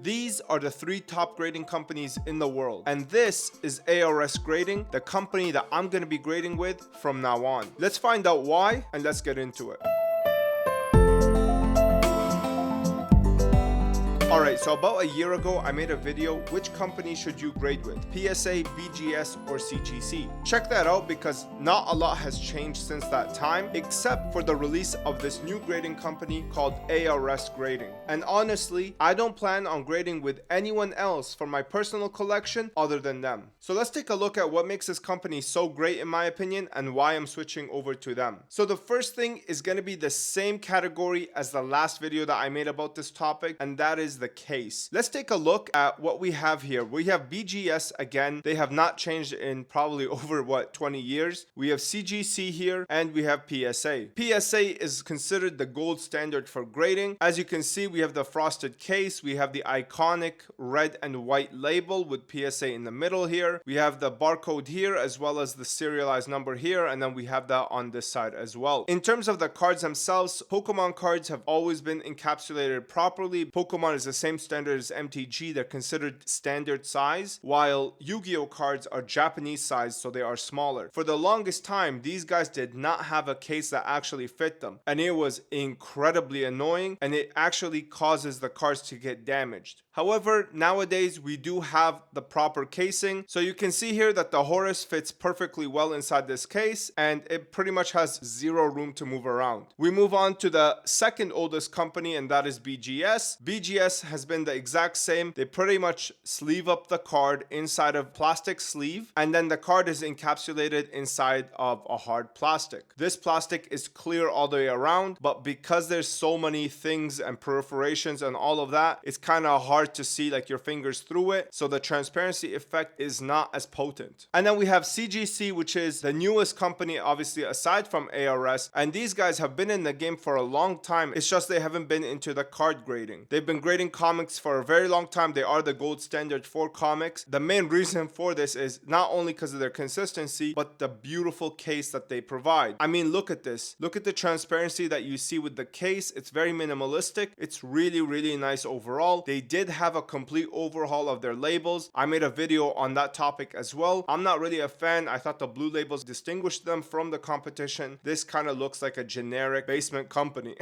These are the 3 top grading companies in the world, and this is ARS Grading, the company that I'm going to be grading with from now on. Let's find out why, and let's get into it. Alright, so about a year ago, I made a video, which company should you grade with? PSA, BGS, or CGC? Check that out because not a lot has changed since that time, except for the release of this new grading company called ARS Grading. And honestly, I don't plan on grading with anyone else for my personal collection other than them. So let's take a look at what makes this company so great in my opinion and why I'm switching over to them. So the first thing is going to be the same category as the last video that I made about this topic, and that is the case. Let's take a look at what we have here. We have BGS again. They have not changed in probably over 20 years. We have CGC here and we have PSA. PSA is considered the gold standard for grading. As you can see, we have the frosted case. We have the iconic red and white label with PSA in the middle here. We have the barcode here as well as the serialized number here, and then we have that on this side as well. In terms of the cards themselves, Pokemon cards have always been encapsulated properly. Pokemon is the same standard as MTG. They're considered standard size, while Yu-Gi-Oh cards are Japanese size, so they are smaller. For the longest time, these guys did not have a case that actually fit them, and it was incredibly annoying, and it actually causes the cards to get damaged. However, nowadays we do have the proper casing, so you can see here that the Horus fits perfectly well inside this case, and it pretty much has zero room to move around. We move on to the second oldest company, and that is BGS. BGS has been the exact same. They pretty much sleeve up the card inside of plastic sleeve, and then the card is encapsulated inside of a hard plastic. This plastic is clear all the way around, but because there's so many things and perforations and all of that, it's kind of hard to see like your fingers through it, so the transparency effect is not as potent. And then we have CGC, which is the newest company obviously aside from ARS, and these guys have been in the game for a long time. It's just they haven't been into the card grading. They've been grading comics for a very long time. They are the gold standard for comics. The main reason for this is not only because of their consistency, but the beautiful case that they provide. I mean, look at this. Look at the transparency that you see with the case. It's very minimalistic. It's really nice overall. They did have a complete overhaul of their labels. I made a video on that topic as well. I'm not really a fan. I thought the blue labels distinguished them from the competition. This kind of looks like a generic basement company,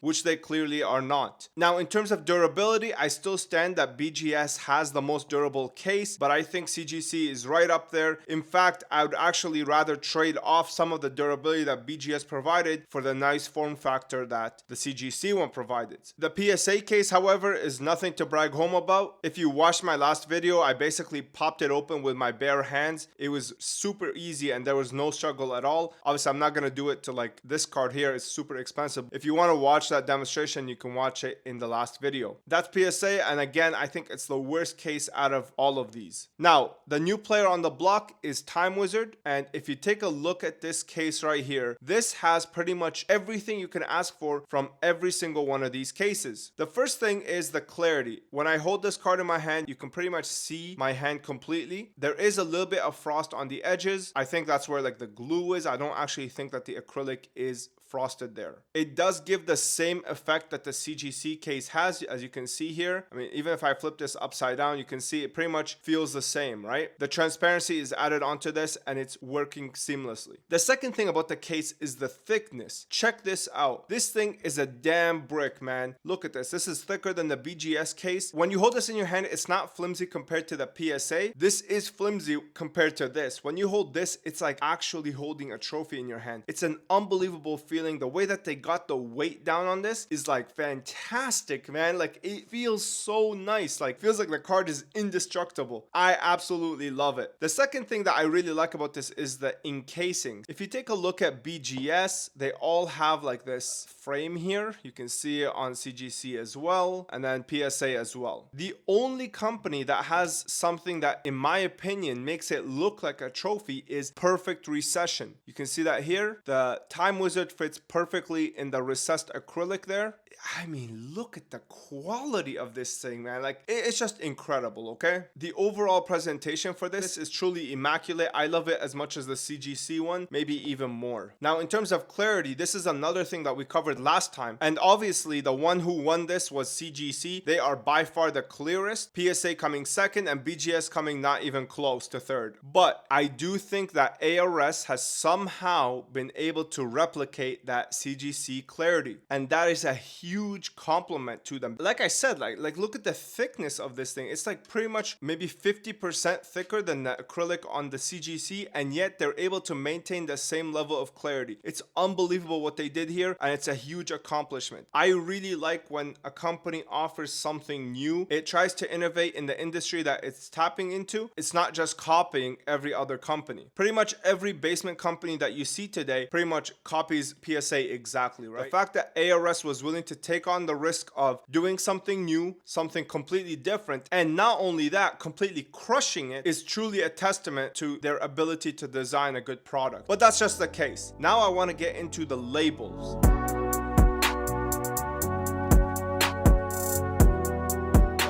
which they clearly are not. Now, in terms of durability, I still stand that BGS has the most durable case, but I think CGC is right up there. In fact, I would actually rather trade off some of the durability that BGS provided for the nice form factor that the CGC one provided. The PSA case, however, is nothing to brag home about. If you watched my last video, I basically popped it open with my bare hands. It was super easy and there was no struggle at all. Obviously, I'm not going to do it to like this card here. It's super expensive. If you want to watch that demonstration, you can watch it in the last video. That's PSA, and again, I think it's the worst case out of all of these. Now, the new player on the block is Time Wizard, and if you take a look at this case right here, this has pretty much everything you can ask for from every single one of these cases. The first thing is the clarity. When I hold this card in my hand, you can pretty much see my hand completely. There is a little bit of frost on the edges. I think that's where like the glue is. I don't actually think that the acrylic is frosted there. It does give the same effect that the CGC case has, as you can see here. I mean, even if I flip this upside down, you can see it pretty much feels the same, right? The transparency is added onto this and it's working seamlessly. The second thing about the case is the thickness. Check this out. This thing is a damn brick, man. Look at this. This is thicker than the BGS case. When you hold this in your hand, it's not flimsy compared to the PSA. This is flimsy compared to this. When you hold this, it's like actually holding a trophy in your hand. It's an unbelievable feeling. The way that they got the weight down on this is like fantastic, man. Like it feels so nice. Like feels like the card is indestructible. I absolutely love it. The second thing that I really like about this is the encasing. If you take a look at BGS, they all have like this frame here. You can see it on CGC as well, and then PSA as well. The only company that has something that, in my opinion, makes it look like a trophy is Perfect Recession. You can see that here. The Time Wizard fits fits perfectly in the recessed acrylic there. I mean, look at the quality of this thing, man. Like, it's just incredible, okay? The overall presentation for this is truly immaculate. I love it as much as the CGC one, maybe even more. Now, in terms of clarity, this is another thing that we covered last time. And obviously, the one who won this was CGC. They are by far the clearest. PSA coming second and BGS coming not even close to third. But I do think that ARS has somehow been able to replicate that CGC clarity. And that is a huge compliment to them. Like I said, like look at the thickness of this thing. It's like pretty much maybe 50% thicker than the acrylic on the CGC, and yet they're able to maintain the same level of clarity. It's unbelievable what they did here, and it's a huge accomplishment. I really like when a company offers something new. It tries to innovate in the industry that it's tapping into. It's not just copying every other company. Pretty much every basement company that you see today pretty much copies PSA exactly, right? The fact that ARS was willing to take on the risk of doing something new, something completely different, and not only that, completely crushing it, is truly a testament to their ability to design a good product. But that's just the case. Now I want to get into the labels.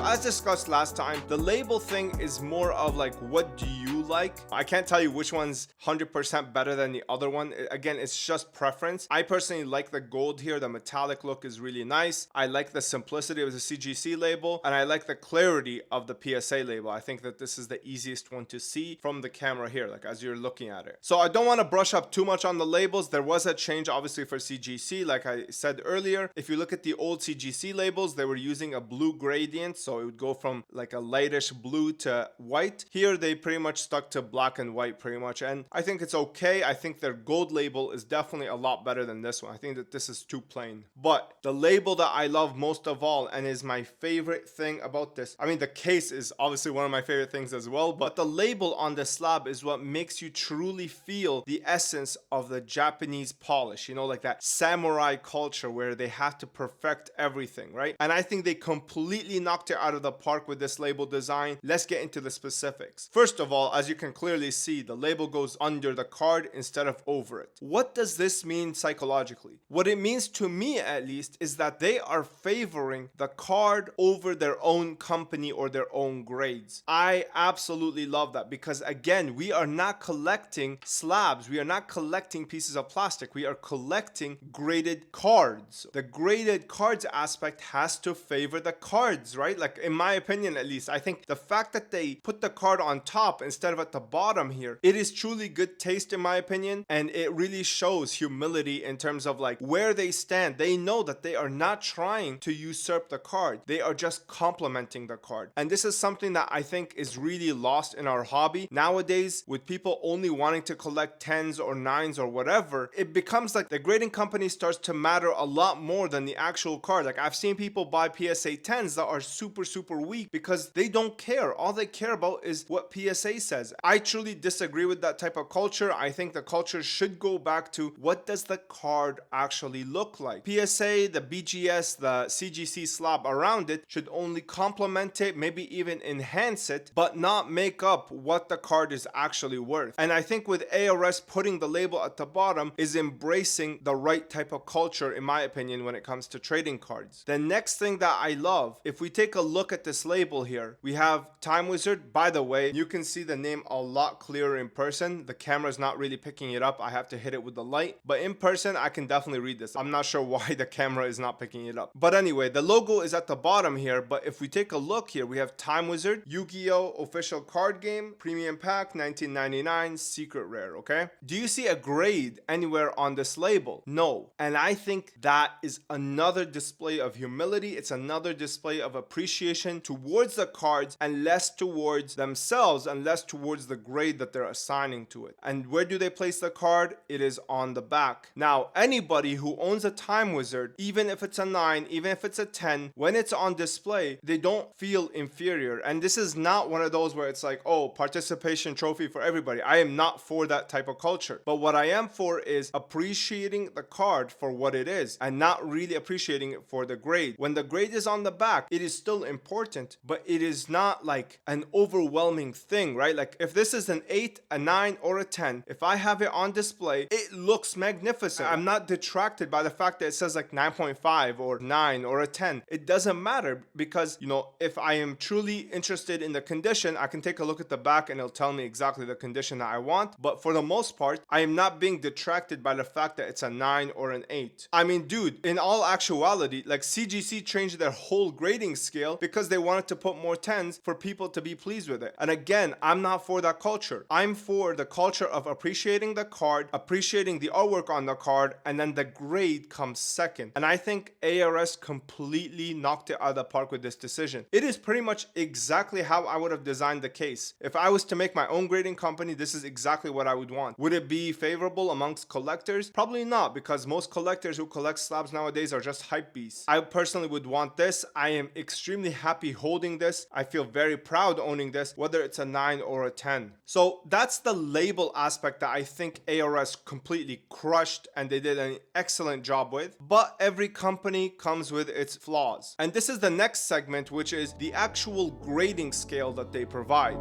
As discussed last time, the label thing is more of like, what do you like? I can't tell you which one's 100% better than the other one. Again, it's just preference. I personally like the gold here. The metallic look is really nice. I like the simplicity of the CGC label, and I like the clarity of the PSA label. I think that this is the easiest one to see from the camera here, like as you're looking at it. So I don't want to brush up too much on the labels. There was a change obviously for CGC, like I said earlier. If you look at the old CGC labels, they were using a blue gradient, so it would go from like a lightish blue to white. Here they pretty much stuck to black and white pretty much, and I think it's okay. I think their gold label is definitely a lot better than this one. I think that this is too plain. But the label that I love most of all, and is my favorite thing about this, I mean, the case is obviously one of my favorite things as well, but the label on the slab is what makes you truly feel the essence of the Japanese polish, you know, like that samurai culture where they have to perfect everything, right? And I think they completely knocked it out of the park with this label design. Let's get into the specifics. First of all, as you can clearly see, the label goes under the card instead of over it. What does this mean psychologically? What it means to me, at least, is that they are favoring the card over their own company or their own grades. I absolutely love that, because again, we are not collecting slabs. We are not collecting pieces of plastic. We are collecting graded cards. The graded cards aspect has to favor the cards, right? Like, in my opinion, at least, I think the fact that they put the card on top instead of at the bottom here, it is truly good taste in my opinion, and it really shows humility in terms of like where they stand. They know that they are not trying to usurp the card. They are just complementing the card. And this is something that I think is really lost in our hobby. Nowadays, with people only wanting to collect 10s or 9s or whatever, it becomes like the grading company starts to matter a lot more than the actual card. Like, I've seen people buy PSA 10s that are super weak because they don't care. All they care about is what PSA says. I truly disagree with that type of culture. I think the culture should go back to what does the card actually look like. PSA, the BGS, the CGC slab around it should only complement it, maybe even enhance it, but not make up what the card is actually worth. And I think with ARS putting the label at the bottom is embracing the right type of culture, in my opinion, when it comes to trading cards. The next thing that I love, if we take a look at this label here, we have Time Wizard. By the way, you can see the name a lot clearer in person. The camera's not really picking it up. I have to hit it with the light, but in person I can definitely read this. I'm not sure why the camera is not picking it up, but anyway, the logo is at the bottom here. But if we take a look here, we have Time Wizard, Yu-Gi-Oh official card game, premium pack, 1999, secret rare. Okay, do you see a grade anywhere on this label? No. And I think that is another display of humility. It's another display of appreciation towards the cards and less towards themselves and less towards the grade that they're assigning to it. And where do they place the card? It is on the back. Now, anybody who owns a Time Wizard, even if it's a 9, even if it's a 10, when it's on display, they don't feel inferior. And this is not one of those where it's like, oh, participation trophy for everybody. I am not for that type of culture. But what I am for is appreciating the card for what it is and not really appreciating it for the grade. When the grade is on the back, it is still important, but it is not like an overwhelming thing, right? Like if this is an 8, a 9, or a 10, if I have it on display, it looks magnificent. I'm not detracted by the fact that it says like 9.5 or 9 or a 10. It doesn't matter because, you know, if I am truly interested in the condition, I can take a look at the back and it'll tell me exactly the condition that I want. But for the most part, I am not being detracted by the fact that it's a 9 or an 8. I mean, dude, in all actuality, like CGC changed their whole grading scale because they wanted to put more 10s for people to be pleased with it. And again, I'm not for that culture. I'm for the culture of appreciating the card, appreciating the artwork on the card, and then the grade comes second. And I think ARS completely knocked it out of the park with this decision. It is pretty much exactly how I would have designed the case. If I was to make my own grading company, this is exactly what I would want. Would it be favorable amongst collectors? Probably not, because most collectors who collect slabs nowadays are just hype beasts. I personally would want this. I am extremely happy holding this. I feel very proud owning this, whether it's a 9 or a 10. So that's the label aspect that I think ARS completely crushed and they did an excellent job with. But every company comes with its flaws. And this is the next segment, which is the actual grading scale that they provide.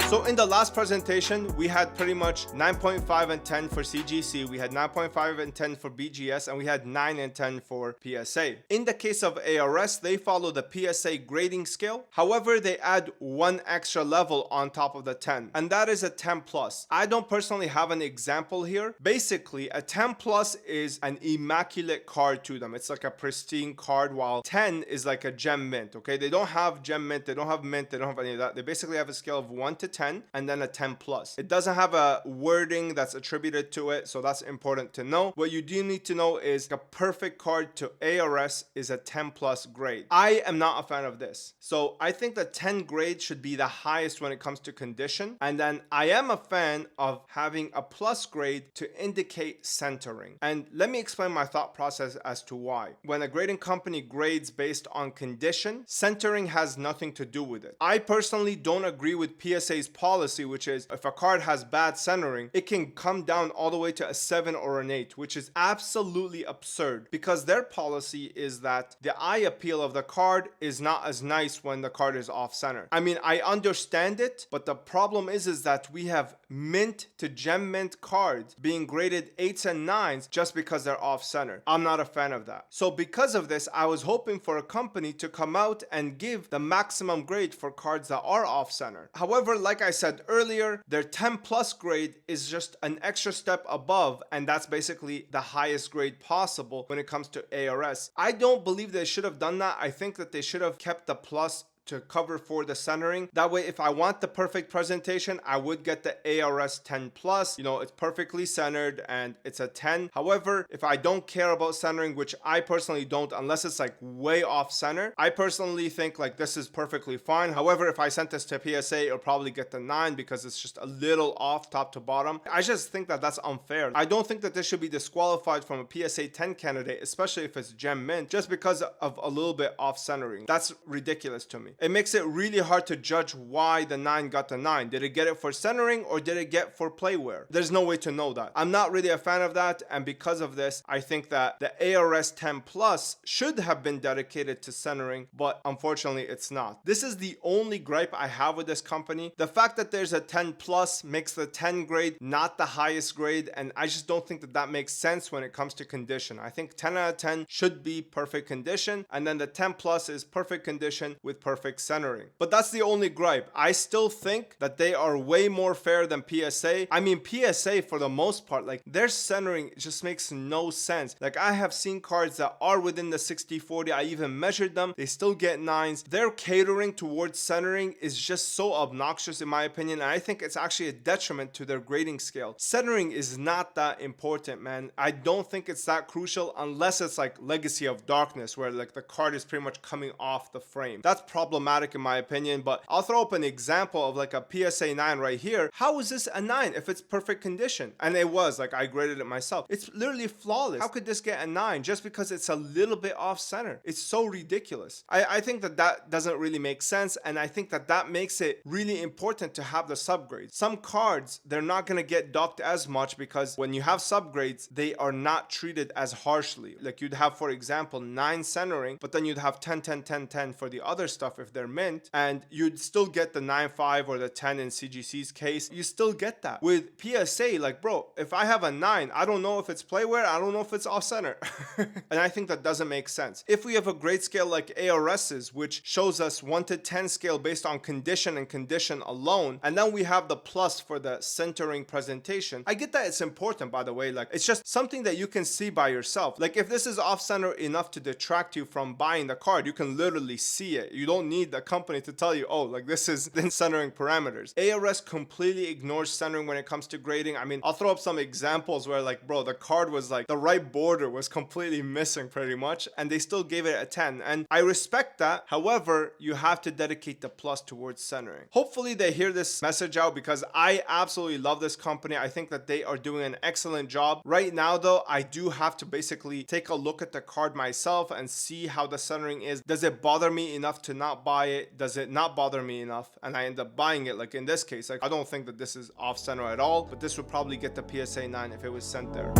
So in the last presentation, we had pretty much 9.5 and 10 for CGC, we had 9.5 and 10 for BGS, and we had 9 and 10 for PSA. In the case of ARS, they follow the PSA grading scale. However, they add one extra level on top of the 10, and that is a 10 plus. I don't personally have an example here. Basically, a 10 plus is an immaculate card to them. It's like a pristine card, while 10 is like a gem mint, okay? They don't have gem mint, they don't have mint, they don't have any of that. They basically have a scale of 1 to 10 and then a 10 plus. It doesn't have a wording that's attributed to it, so that's important to know. What you do need to know is a perfect card to ARS is a 10 plus grade. I am not a fan of this. So I think the 10 grade should be the highest when it comes to condition. And then I am a fan of having a plus grade to indicate centering. And let me explain my thought process as to why. When a grading company grades based on condition, centering has nothing to do with it. I personally don't agree with PSA's policy, which is if a card has bad centering, it can come down all the way to a 7 or an 8, which is absolutely absurd because their policy is that the eye appeal of the card is not as nice when the card is off center. I mean, I understand it, but the problem is that we have mint to gem mint cards being graded 8s and 9s just because they're off center. I'm not a fan of that. So because of this, I was hoping for a company to come out and give the maximum grade for cards that are off center. However, like I said earlier, their 10 plus grade is just an extra step above, and that's basically the highest grade possible when it comes to ARS. I don't believe they should have done that. I think that they should have kept the plus to cover for the centering. That way, if I want the perfect presentation, I would get the ARS 10 plus. You know, it's perfectly centered and it's a 10. However, if I don't care about centering, which I personally don't, unless it's like way off center, I personally think like this is perfectly fine. However, if I sent this to PSA, it'll probably get the 9 because it's just a little off top to bottom. I just think that that's unfair. I don't think that this should be disqualified from a PSA 10 candidate, especially if it's gem mint, just because of a little bit off centering. That's ridiculous to me. It makes it really hard to judge why the 9 got the 9. Did it get it for centering or did it get for playware? There's no way to know that. I'm not really a fan of that, and because of this, I think that the ARS 10 Plus should have been dedicated to centering, but unfortunately it's not. This is the only gripe I have with this company. The fact that there's a 10 Plus makes the 10 grade not the highest grade, and I just don't think that that makes sense when it comes to condition. I think 10 out of 10 should be perfect condition, and then the 10 Plus is perfect condition with perfect centering. But that's the only gripe. I still think that they are way more fair than PSA. I mean, PSA for the most part, like their centering just makes no sense. Like I have seen cards that are within the 60-40. I even measured them. They still get 9s. Their catering towards centering is just so obnoxious in my opinion. And I think it's actually a detriment to their grading scale. Centering is not that important, man. I don't think it's that crucial unless it's like Legacy of Darkness, where like the card is pretty much coming off the frame. That's problematic problematic in my opinion, but I'll throw up an example of like a PSA 9 right here. How is this a 9 if it's perfect condition? And it was, like, I graded it myself. It's literally flawless. How could this get a 9 just because it's a little bit off center? It's so ridiculous. I think that doesn't really make sense, and I think that makes it really important to have the subgrades. Some cards, they're not going to get docked as much because when you have subgrades, they are not treated as harshly. Like you'd have, for example, 9 centering, but then you'd have 10, 10, 10, 10 for the other stuff if they're mint, and you'd still get the 9.5 or the 10 in CGC's case. You still get that. With PSA, like, bro, if I have a 9, I don't know if it's playware, I don't know if it's off center. And I think that doesn't make sense. If we have a grade scale like ARS's, which shows us 1 to 10 scale based on condition and condition alone, and then we have the plus for the centering presentation, I get that it's important, by the way. Like, it's just something that you can see by yourself. Like, if this is off center enough to detract you from buying the card, you can literally see it. You don't need the company to tell you, oh, like, this is the centering parameters. ARS completely ignores centering when it comes to grading. I mean, I'll throw up some examples where, like, bro, the card was like, the right border was completely missing pretty much, and they still gave it a 10. And I respect that. However, you have to dedicate the plus towards centering. Hopefully they hear this message out, because I absolutely love this company. I think that they are doing an excellent job. Right now though, I do have to basically take a look at the card myself and see how the centering is. Does it bother me enough to not buy it? Does it not bother me enough and I end up buying it? Like in this case, like, I don't think that this is off center at all, but this would probably get the PSA 9 if it was sent there.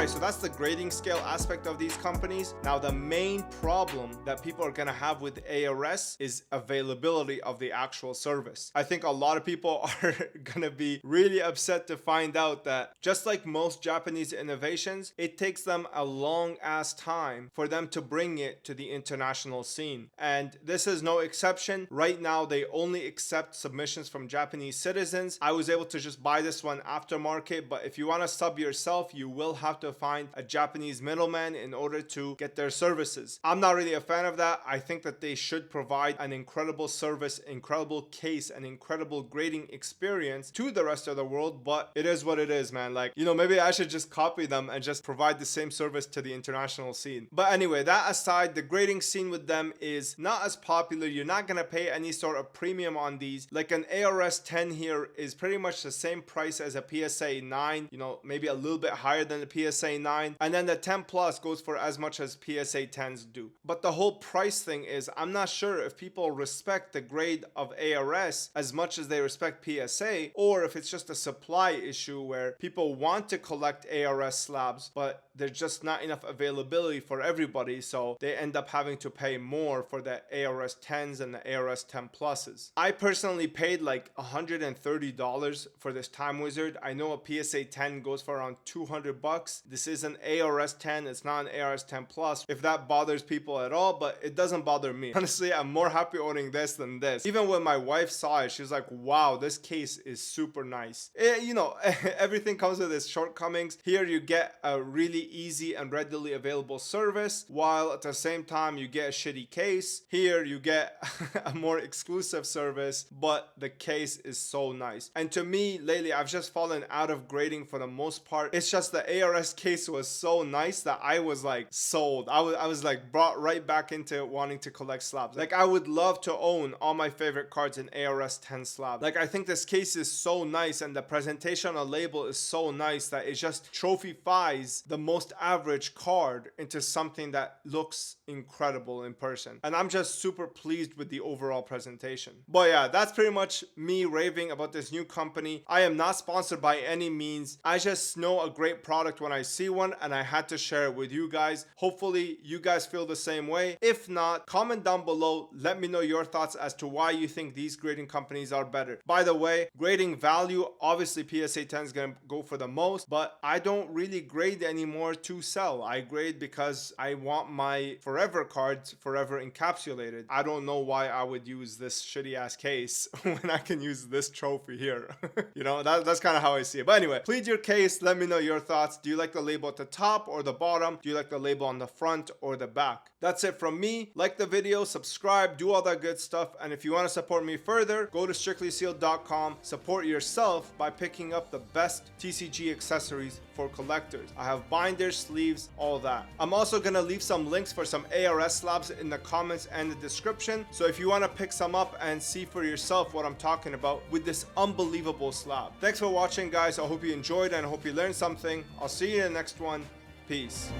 So that's the grading scale aspect of these companies. Now, the main problem that people are going to have with ARS is availability of the actual service. I think a lot of people are going to be really upset to find out that, just like most Japanese innovations, it takes them a long ass time for them to bring it to the international scene. And this is no exception. Right now, they only accept submissions from Japanese citizens. I was able to just buy this one aftermarket, but if you want to sub yourself, you will have to find a Japanese middleman in order to get their services. I'm not really a fan of that. I think that they should provide an incredible service, incredible case, and incredible grading experience to the rest of the world, but it is what it is, man. Like, you know, maybe I should just copy them and just provide the same service to the international scene. But anyway, that aside, the grading scene with them is not as popular. You're not gonna pay any sort of premium on these. Like an ARS 10 here is pretty much the same price as a PSA 9, you know, maybe a little bit higher than the PSA 9, and then the 10 plus goes for as much as PSA 10s do. But the whole price thing is, I'm not sure if people respect the grade of ARS as much as they respect PSA, or if it's just a supply issue where people want to collect ARS slabs, but there's just not enough availability for everybody, so they end up having to pay more for the ARS 10s and the ARS 10 pluses. I personally paid like $130 for this Time Wizard. I know a PSA 10 goes for around $200. This is an ARS 10, it's not an ARS 10 plus, if that bothers people at all, but it doesn't bother me. Honestly, I'm more happy owning this than this. Even when my wife saw it, she was like, wow, this case is super nice. You know, everything comes with its shortcomings. Here you get a really easy and readily available service, while at the same time you get a shitty case. Here you get a more exclusive service, but the case is so nice. And to me, lately, I've just fallen out of grading for the most part. It's just the ARS case was so nice that I was like sold. I was like brought right back into wanting to collect slabs. Like, I would love to own all my favorite cards in ARS 10 slab. Like, I think this case is so nice, and the presentation on the label is so nice that it just trophifies the most average card into something that looks incredible in person. And I'm just super pleased with the overall presentation. But yeah, that's pretty much me raving about this new company. I am not sponsored by any means. I just know a great product when I see one, and I had to share it with you guys. Hopefully you guys feel the same way. If not, comment down below. Let me know your thoughts as to why you think these grading companies are better. By the way, grading value, obviously PSA 10 is going to go for the most, but I don't really grade anymore to sell. I grade because I want my forever cards forever encapsulated. I don't know why I would use this shitty ass case when I can use this trophy here. You know, that's kind of how I see it. But anyway, plead your case. Let me know your thoughts. Do you like the label at the top or the bottom? Do you like the label on the front or the back? That's it from me. Like the video, subscribe, do all that good stuff. And if you want to support me further, go to strictlysealed.com. Support yourself by picking up the best TCG accessories for collectors. I have binders, sleeves, all that. I'm also gonna leave some links for some ARS slabs in the comments and the description, so if you want to pick some up and see for yourself what I'm talking about with this unbelievable slab. Thanks for watching, guys. I hope you enjoyed and I hope you learned something. I'll see you in the next one. Peace.